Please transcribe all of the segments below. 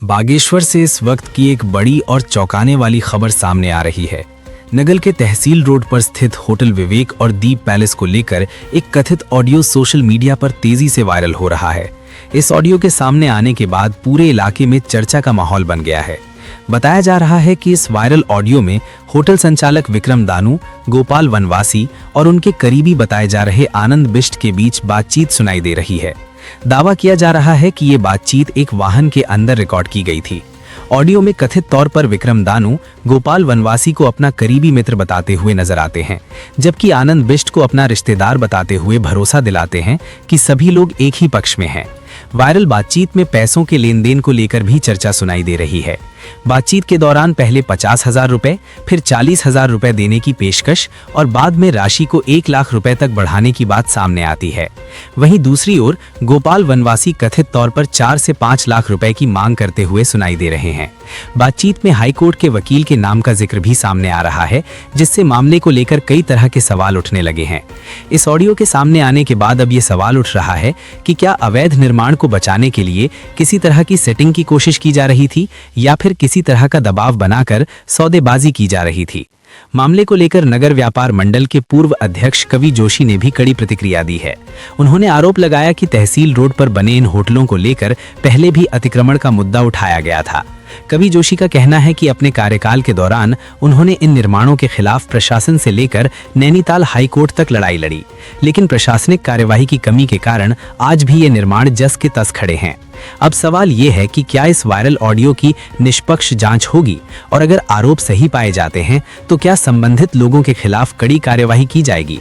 बागेश्वर से इस वक्त की एक बड़ी और चौंकाने वाली खबर सामने आ रही है। नगल के तहसील रोड पर स्थित होटल विवेक और दीप पैलेस को लेकर एक कथित ऑडियो सोशल मीडिया पर तेजी से वायरल हो रहा है। इस ऑडियो के सामने आने के बाद पूरे इलाके में चर्चा का माहौल बन गया है। बताया जा रहा है कि इस वायरल ऑडियो में होटल संचालक विक्रम दानू, गोपाल वनवासी और उनके करीबी बताए जा रहे आनंद बिष्ट के बीच बातचीत सुनाई दे रही है। दावा किया जा रहा है कि ये बातचीत एक वाहन के अंदर रिकॉर्ड की गई थी। ऑडियो में कथित तौर पर विक्रम दानू गोपाल वनवासी को अपना करीबी मित्र बताते हुए नजर आते हैं, जबकि आनंद बिष्ट को अपना रिश्तेदार बताते हुए भरोसा दिलाते हैं कि सभी लोग एक ही पक्ष में हैं। वायरल बातचीत में पैसों के लेन देन को लेकर भी चर्चा सुनाई दे रही है। बातचीत के दौरान पहले 50,000 रुपए, फिर 40,000 रुपए देने की पेशकश और बाद में राशि को 1 लाख रुपए तक बढ़ाने की बात सामने आती है। वहीं दूसरी ओर गोपाल वनवासी कथित तौर पर 4 से 5 लाख रुपए की मांग करते हुए सुनाई दे रहे हैं। बातचीत में हाईकोर्ट के वकील के नाम का जिक्र भी सामने आ रहा है, जिससे मामले को लेकर कई तरह के सवाल उठने लगे हैं। इस ऑडियो के सामने आने के बाद अब ये सवाल उठ रहा है कि क्या अवैध निर्माण को बचाने के लिए किसी तरह की सेटिंग की कोशिश की जा रही थी या फिर किसी तरह का दबाव बनाकर सौदेबाजी की जा रही थी। मामले को लेकर नगर व्यापार मंडल के पूर्व अध्यक्ष कवि जोशी ने भी कड़ी प्रतिक्रिया दी है। उन्होंने आरोप लगाया कि तहसील रोड पर बने इन होटलों को लेकर पहले भी अतिक्रमण का मुद्दा उठाया गया था। कवि जोशी का कहना है कि अपने कार्यकाल के दौरान उन्होंने इन निर्माणों के खिलाफ प्रशासन से लेकर नैनीताल हाईकोर्ट तक लड़ाई लड़ी, लेकिन प्रशासनिक कार्यवाही की कमी के कारण आज भी ये निर्माण जस के तस खड़े हैं। अब सवाल ये है कि क्या इस वायरल ऑडियो की निष्पक्ष जांच होगी और अगर आरोप सही पाए जाते हैं तो क्या संबंधित लोगों के खिलाफ कड़ी कार्यवाही की जाएगी।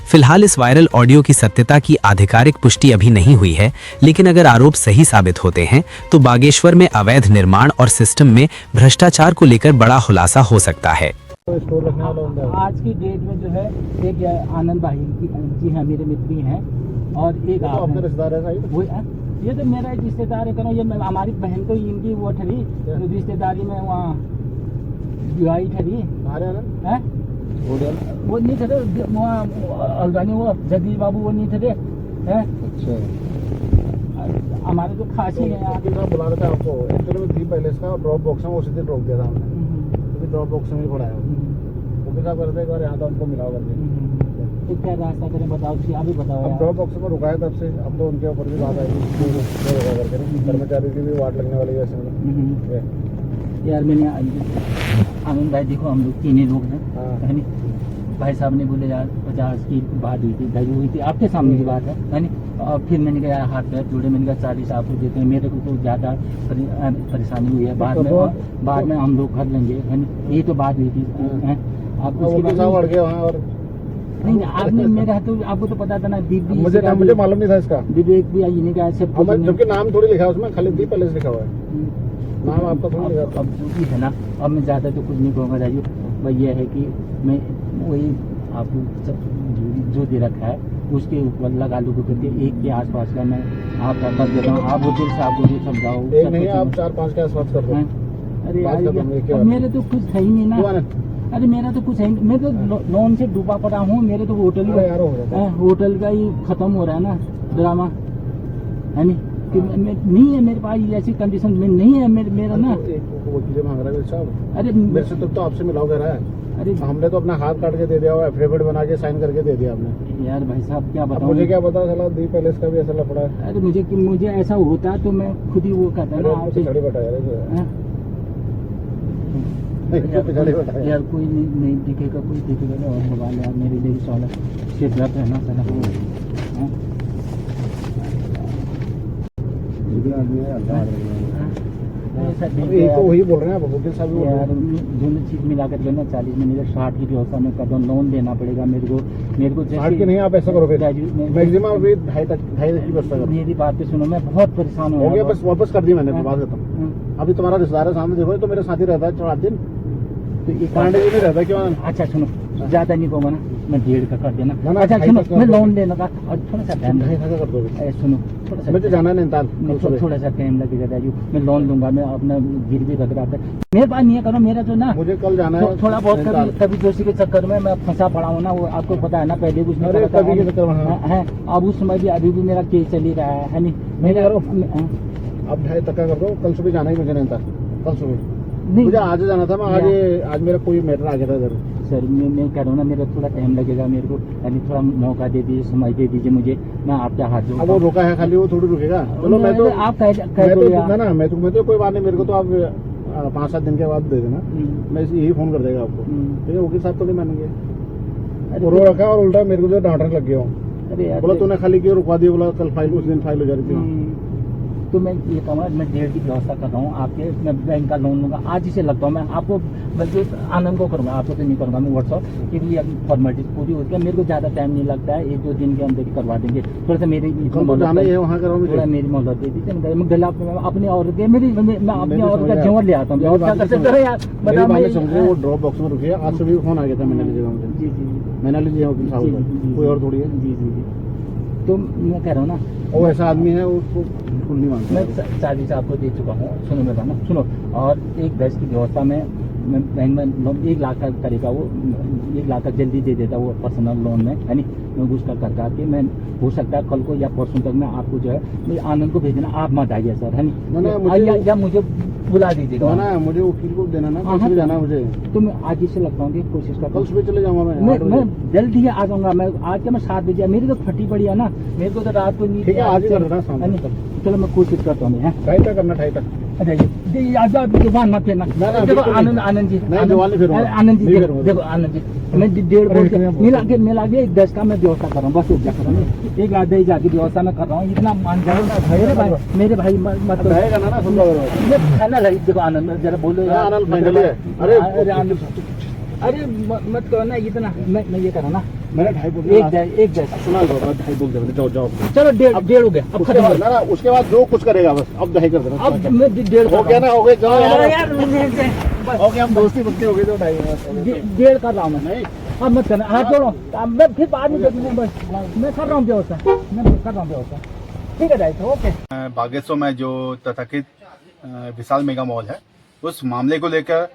फिलहाल इस वायरल ऑडियो की सत्यता की आधिकारिक पुष्टि अभी नहीं हुई है, लेकिन अगर आरोप सही साबित होते हैं तो बागेश्वर में अवैध निर्माण और सिस्टम में भ्रष्टाचार को लेकर बड़ा खुलासा हो सकता है। आज की डेट में जो है एक आनंद भाई जी हैं, मेरे मित्र ही हैं, और एक आप अपने रिश्तेदार है वो ये तो मेरा एक रिश्तेदार है। करो ये हमारी बहन तो इनकी वो ठहरी रिश्तेदारी में वहाँ विवाही ठहरी है। वो नहीं थे अलगानी, वो जगदीश बाबू वो नहीं थे हैं। अच्छा, हमारे तो खासी है यहाँ बुला रहे थे आपको। एक्चुअली में दीप पैलेस का ड्रॉप बॉक्स है, वो सीधे रोक दिया था हमने, ड्रॉप बॉक्स में ही पड़ा है। वो भी क्या करते एक बार यहाँ तो हमको मिला करके तो क्या रास्ता करें बताओ, आप भी बताओ। अब ड्रॉप बॉक्स में रुका है तब से, अब तो उनके ऊपर भी बात आएगी करके कर्मचारी की भी वाट लगने वाली है। यार मैंने आनंद भाई देखो, हम लोग 3 लोग हैं नहीं। भाई साहब ने बोले यार 50 की बात हुई थी, दर्ज हुई थी, आपके सामने की बात है नहीं। और फिर मैंने कहा हाथ पैर जोड़े, मैंने कहा 40 आपको देते हैं, मेरे को तो ज़्यादा परेशानी हुई है, बाद में हम लोग कर लेंगे है नहीं। ये तो बात हुई थी। आप और नहीं, आपने मेरे हाथ तो आपको तो पता था ना। मुझे मालूम नहीं था इसका। विवेक भी आई का ऐसे, जबकि नाम थोड़ी लिखा है उसमें, खाली दीप पैलेस लिखा हुआ है, नाम आपका थोड़ा लिखा था। अब जो भी है ना, अब मैं ज़्यादा तो कुछ नहीं कहूँगा राजू भाई। ये है कि मैं वही आपको सब जो दे रखा है उसके ऊपर लगा लो करके एक के आसपास का मैं आपका कर देता हूँ। आप होटल से आपको जो समझाओ, एक नहीं आप 4-5 के आसपास कर दो। अरे यार मेरे तो कुछ है ही नहीं ना। अरे मेरा तो कुछ है, मैं तो लोन से डूबा पड़ा हूँ। मेरे तो होटल का ही खत्म हो रहा है ना ड्रामा है नहीं कि नहीं है मेरे पास ऐसी कंडीशन में नहीं है मेरा ना। वकील मांग रहा है साहब। अरे मेरे से तो आपसे मिलाओ कह रहा है। अरे हमने तो अपना हाथ काट के दे दिया, एफिडेविट बना के साइन करके दे दिया हमने। यार भाई साहब क्या बताऊं, मुझे क्या पता चला दीप पैलेस का भी ऐसा लफड़ा है। अरे मुझे ऐसा होता तो मैं खुद ही वो करता ना आपसे। यार कोई नहीं दिखेगा, कोई दिखेगा और भगवान यार मेरे लिए साला सिर्फ है ना साला। तो वही बोल रहे हैं वकील साहब यार, दोनों चीज मिला कर लेना 40 में नहीं 60 की व्यवस्था में कर दो। लोन देना पड़ेगा मेरे को 60 की नहीं। आप ऐसा करो मैक्सिमम अभी 2.5 की व्यवस्था करो। मेरी बात पे सुनो, मैं बहुत परेशान हो गया, बस वापस कर दी मैंने तो बात खत्म। अभी तुम्हारा रिश्तेदार है सामने, देखो तो मेरे साथ ही रहता है 4 दिन, तो ये पांडे जी में रहता है क्यों। अच्छा सुनो, ज्यादा नहीं कहूँगा ना, मैं 1.5 का कर देना। अच्छा सुनो, मैं लोन लेने का और थोड़ा सा टाइम कर दो। सुनो थोड़ा सा, मुझे जाना है नैनीताल, थोड़ा सा टाइम लगेगा राजू। मैं लोन लूंगा, मैं अपना गिरवी रख रहा था। मेरे पास नहीं है, करो मेरा तो ना, मुझे कल जाना है थोड़ा बहुत। कभी जोशी के चक्कर में मैं फंसा पड़ा हूँ ना, वो आपको पता है ना, पहले कुछ नहीं है। अब उस समय भी अभी भी मेरा केस चल ही रहा है नहीं। मेरे अब 2:30 तक का कर दो, कल सुबह जाना ही मुझे नैनीताल, कल सुबह नहीं मुझे आज जाना था। मैं आज मेरा कोई मैटर आ गया था इधर। सर मैं कह रहा हूँ ना, मेरा थोड़ा टाइम लगेगा मेरे को, यानी थोड़ा मौका दे दीजिए, समय दे दीजिए मुझे, मैं आपके हाथ जोड़ता अब वो हूँ। रोका है खाली, वो थोड़ी रुकेगा। चलो मैं तो आप कह दो यार। ना मैं तो कोई बात नहीं, मेरे को तो आप 5-7 दिन के बाद दे देना, मैं यही फोन कर देगा आपको। ठीक है, वकील साहब तो नहीं मानेंगे, रो रखा और उल्टा मेरे को जो डांटने लग गया हूँ। अरे यार बोला तूने खाली क्यों रुकवा दिया, बोला कल फाइल उस दिन फाइल हो जा रही थी। तो मैं ये कहूँगा, मैं 1.5 की व्यवस्था कर रहा हूँ आपके, मैं बैंक का लोन लूँगा, आज ही से लगता हूँ मैं आपको, बल्कि आनंद को करूँगा, आपको तो नहीं करूँगा मैं व्हाट्सअप, क्योंकि अब फॉर्मेलिटीज पूरी होती है, मेरे को ज़्यादा टाइम नहीं लगता है, 1-2 दिन के अंदर ही करवा देंगे। थोड़ा सा मेरी जाना ही है वहाँ कराओ, थोड़ा मेरी मोहलत दे दीजिए, मैं गला अपनी औरत के मैं अपनी औरत का जोर ले आता हूँ यार। समझे, वो ड्रॉप बॉक्स में रुकी है। आज सुबह फोन आ गया था, मैंने लीजिएगा मुझे। जी जी मैंने लीजिए वकील साहब, कोई और थोड़ी है। जी जी जी, तो मैं कह रहा हूँ ना, वो ऐसा आदमी है, उसको बिल्कुल नहीं मानता। मैं चार्जी से आपको दे चुका हूँ, सुनो मेरा ना, सुनो। और एक भैंस की व्यवस्था में बैंक में 1 लाख का करेगा वो, 1 लाख का जल्दी दे देता वो पर्सनल लोन में, यानी मैं उसका कर करके मैं, हो सकता है कल को या परसों तक मैं आपको जो है, मैं आनंद को भेज देना, आप मत आइए सर, है नहीं, या मुझे बुला दीजिएगा ना, मुझे वकील को देना ना, कल सुबह जाना है मुझे। तो मैं आज ही से लगता हूँ कोशिश करता कल हूँ, सुबह चले जाऊंगा मैं जल्दी ही आ जाऊंगा। मैं आज क्या, मैं 7 बजे, मेरी तो फटी पड़ी है ना, मेरे को तो रात को नींद। ठीक है, आज ही कर रहा शाम तक। चलो मैं कोशिश करता हूँ, मैं 2:30 तक करना, 2:30 तक। अच्छा ये आज आप जुबान मत फेरना। देखो आनंद जी, नहीं, जुबान नहीं फेरूंगा। आनंद जी नहीं फेरूंगा। देखो आनंद जी, मैं 1.5 मिला के 10 का मैं व्यवस्था कर रहा हूँ, बस क्या कर रहा हूँ, 1 लाख 10 की व्यवस्था मैं कर रहा हूँ, इतना मान जाओ मेरे भाई मत रहेगा ना, सुन लो फाइनल है। देखो आनंद जरा बोलो यार, आनंद फाइनल है। अरे आनंद, अरे मत करो ना इतना, मैं ये कर रहा हूँ ना, मैंने 2:30 बोल दिया। एक जैसा सुना लो, 2:30 बोल दिया, जाओ। चलो 1.5 हो गया, अब उसके खत्म बाद ना, उसके बाद जो कुछ करेगा बस, अब 2:30 कर देना। अब मैं 1.5 हो गया ना, हो गया, जाओ यार, हो गया, हम दोस्ती पक्के हो गए, तो 2:30 1.5 कर रहा हूँ मैं, नहीं। अब मत करना, हाथ जोड़ो, अब मैं फिर बाद में देखूंगा, बस मैं कर रहा हूँ व्यवस्था, ठीक है राइट, ओके। बागेश्वर में जो तथाकथित विशाल मेगा मॉल है, उस मामले को लेकर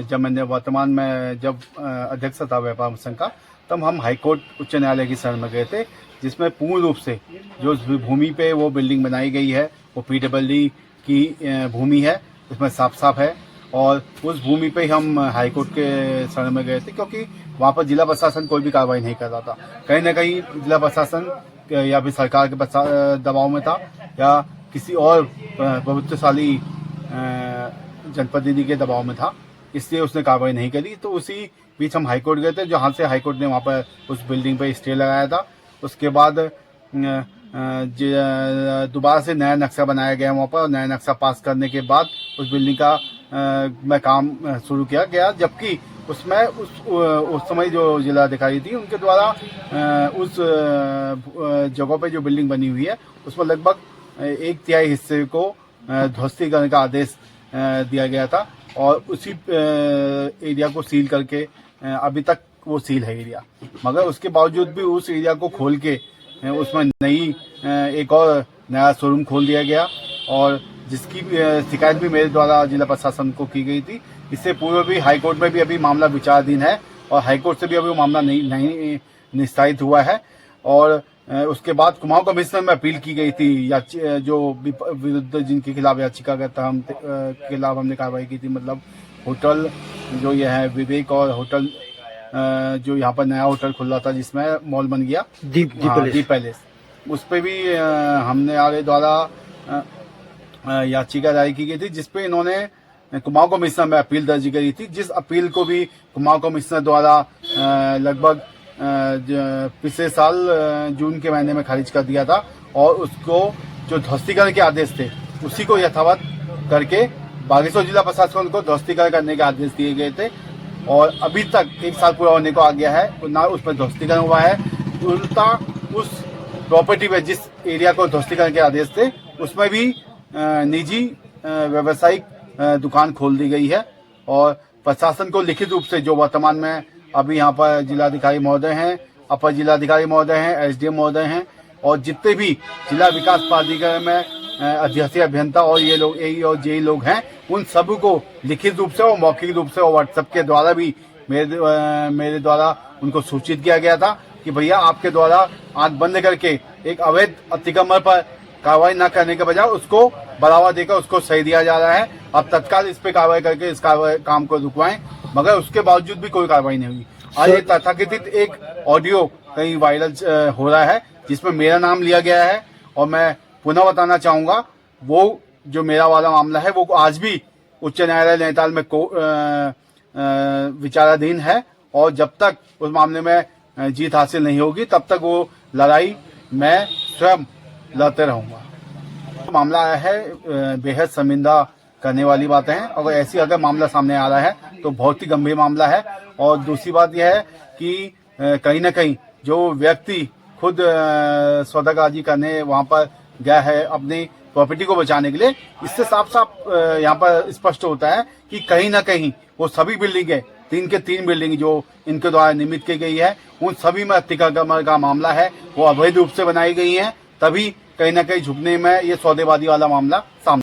जब मैंने वर्तमान में जब अध्यक्ष था व्यापार संघ का, तब हम हाईकोर्ट उच्च न्यायालय की शरण में गए थे, जिसमें पूर्ण रूप से जो भूमि पे वो बिल्डिंग बनाई गई है वो PWD की भूमि है, उसमें साफ है। और उस भूमि पे ही हम हाईकोर्ट के शरण में गए थे, क्योंकि वहाँ पर जिला प्रशासन कोई भी कार्रवाई नहीं कर रहा था। कहीं ना कहीं जिला प्रशासन या फिर सरकार के दबाव में था, या किसी और प्रभुत्वशाली जनप्रतिनिधि के दबाव में था, इसलिए उसने कार्रवाई नहीं करी। तो उसी बीच हम हाईकोर्ट गए थे, जहाँ से हाईकोर्ट ने वहाँ पर उस बिल्डिंग पर स्टे लगाया था। उसके बाद दोबारा से नया नक्शा बनाया गया वहाँ पर, नया नक्शा पास करने के बाद उस बिल्डिंग का मैं काम शुरू किया गया, जबकि उसमें उस समय जो जिलाधिकारी थी उनके द्वारा उस जगह पे जो बिल्डिंग बनी हुई है उसमें लगभग 1/3 हिस्से को ध्वस्तीकरण का आदेश दिया गया था, और उसी एरिया को सील करके अभी तक वो सील है एरिया। मगर उसके बावजूद भी उस एरिया को खोल के उसमें नई एक और नया शोरूम खोल दिया गया, और जिसकी शिकायत भी मेरे द्वारा जिला प्रशासन को की गई थी। इससे पूर्व भी हाईकोर्ट में भी अभी मामला विचाराधीन है, और हाईकोर्ट से भी अभी वो मामला नहीं निस्तारित हुआ है। और उसके बाद कुमाऊं कमिश्नर में अपील की गई थी, जो विरुद्ध जिनके खिलाफ याचिका खिलाफ हमने कार्रवाई की थी, मतलब होटल जो ये है विवेक, और होटल जो यहाँ पर नया होटल खुल रहा था जिसमें मॉल बन गया दीप पैलेस, उस पर भी हमने आगे द्वारा याचिका दायर की गई थी, जिसपे इन्होंने कुमाऊं कमिश्नर में अपील दर्ज करी थी, जिस अपील को भी कुमाऊं कमिश्नर द्वारा लगभग पिछले साल जून के महीने में खारिज कर दिया था, और उसको जो ध्वस्तीकरण के आदेश थे उसी को यथावत करके बागेश्वर जिला प्रशासन को ध्वस्तीकरण करने के आदेश दिए गए थे। और अभी तक 1 साल पूरा होने को आ गया है, ना उस पर ध्वस्तीकरण हुआ है, उल्टा उस प्रॉपर्टी पे जिस एरिया को ध्वस्तीकरण के आदेश थे उसमें भी निजी व्यावसायिक दुकान खोल दी गई है। और प्रशासन को लिखित रूप से जो वर्तमान में अभी यहाँ पर जिलाधिकारी महोदय हैं, अपर जिलाधिकारी महोदय हैं, SDM महोदय हैं, और जितने भी जिला विकास प्राधिकरण में अध्यक्षीय अभियंता और ये लोग AE और JE लोग हैं, उन सब को लिखित रूप से और मौखिक रूप से और व्हाट्सएप के द्वारा भी मेरे द्वारा उनको सूचित किया गया था कि भैया आपके द्वारा आंख बंद करके एक अवैध अतिक्रमण पर कार्रवाई न करने के बजाय उसको बढ़ावा देकर उसको सही दिया जा रहा है। अब तत्काल इस पे कार्रवाई करके इस काम को रुकवाएं, मगर उसके बावजूद भी कोई कार्रवाई नहीं हुई। आज ये तथाकथित एक ऑडियो कहीं वायरल हो रहा है जिसमें मेरा नाम लिया गया है, और मैं पुनः बताना चाहूंगा वो जो मेरा वाला मामला है वो आज भी उच्च न्यायालय नैनीताल में विचाराधीन है, और जब तक उस मामले में जीत हासिल नहीं होगी तब तक वो लड़ाई मैं स्वयं लड़ते रहूंगा। मामला आया है बेहद शर्मिंदा करने वाली बातें हैं, और ऐसी अगर मामला सामने आ रहा है तो बहुत ही गंभीर मामला है। और दूसरी बात यह है कि कहीं ना कहीं जो व्यक्ति खुद सौदागाजी करने वहां पर गया है अपनी प्रॉपर्टी को बचाने के लिए, इससे साफ साफ यहाँ पर स्पष्ट होता है कि कहीं ना कहीं वो सभी बिल्डिंगें 3 के 3 बिल्डिंग जो इनके द्वारा निर्मित की गई है उन सभी में अतिक्रमण का मामला है, वो अवैध रूप से बनाई गई है, तभी कहीं ना कहीं झुकने में ये सौदेबाजी वाला मामला सामने